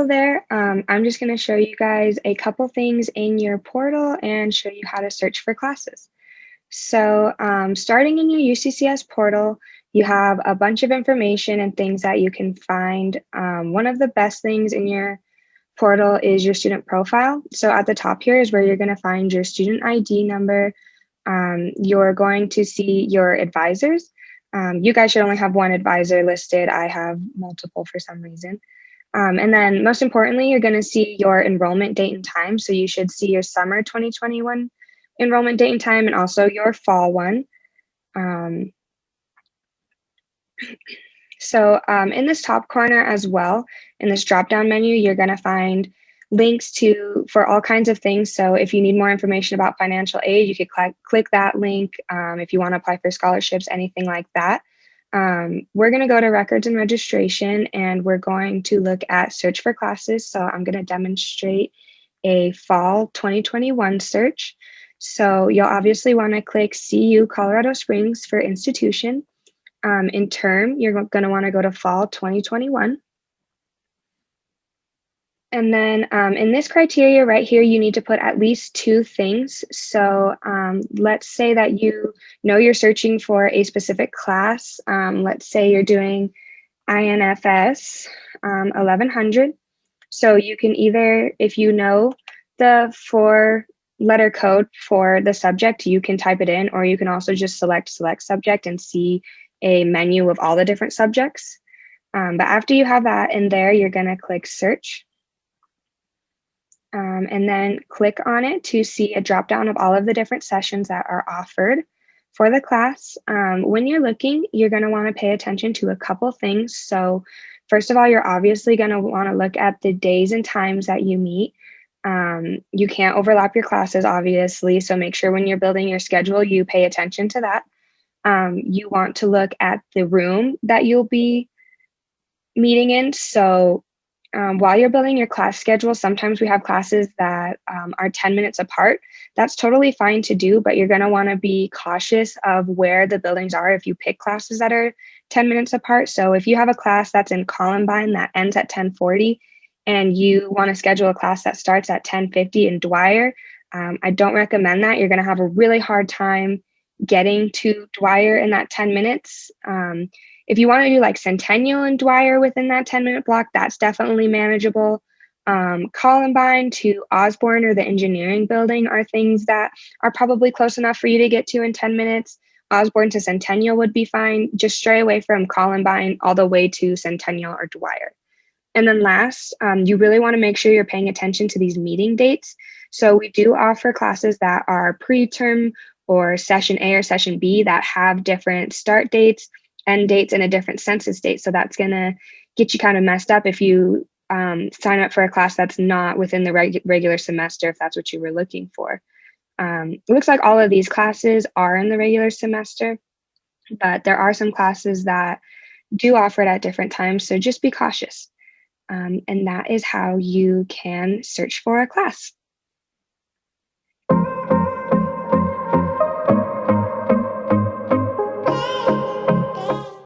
while there, I'm just going to show you guys a couple things in your portal and show you how to search for classes. So starting in your UCCS portal, you have a bunch of information and things that you can find. One of the best things in your portal is your student profile. So at the top here is where you're going to find your student ID number. You're going to see your advisors. You guys should only have one advisor listed. I have multiple for some reason. And then most importantly, you're going to see your enrollment date and time. So you should see your summer 2021 enrollment date and time and also your fall one. So in this top corner as well, in this drop-down menu, you're going to find links for all kinds of things. So if you need more information about financial aid, you could click that link. If you want to apply for scholarships, anything like that. We're going to go to records and registration, and we're going to look at search for classes. So I'm going to demonstrate a fall 2021 search. So you'll obviously want to click CU Colorado Springs for institution. In term, you're going to want to go to fall 2021. And then in this criteria right here, you need to put at least two things. So let's say that you know you're searching for a specific class. Let's say you're doing INFS 1100. So you can either, if you know the 4-letter code for the subject, you can type it in, or you can also just select subject and see a menu of all the different subjects. But after you have that in there, you're going to click search. And then click on it to see a drop down of all of the different sessions that are offered for the class. When you're looking, you're going to want to pay attention to a couple things. So first of all, you're obviously going to want to look at the days and times that you meet. You can't overlap your classes, obviously, so make sure when you're building your schedule, you pay attention to that. You want to look at the room that you'll be meeting in. So while you're building your class schedule, sometimes we have classes that are 10 minutes apart. That's totally fine to do, but you're going to want to be cautious of where the buildings are if you pick classes that are 10 minutes apart. So if you have a class that's in Columbine that ends at 10:40 and you want to schedule a class that starts at 10:50 in Dwyer, I don't recommend that. You're going to have a really hard time getting to Dwyer in that 10 minutes. If you want to do like Centennial and Dwyer within that 10-minute block, that's definitely manageable. Columbine to Osborne or the engineering building are things that are probably close enough for you to get to in 10 minutes. Osborne to Centennial would be fine. Just stray away from Columbine all the way to Centennial or Dwyer. And then last, you really want to make sure you're paying attention to these meeting dates. So we do offer classes that are preterm or session A or session B that have different start dates, end dates, and a different census date. So that's going to get you kind of messed up if you sign up for a class that's not within the regular semester, if that's what you were looking for. It looks like all of these classes are in the regular semester, but there are some classes that do offer it at different times. So just be cautious. And that is how you can search for a class.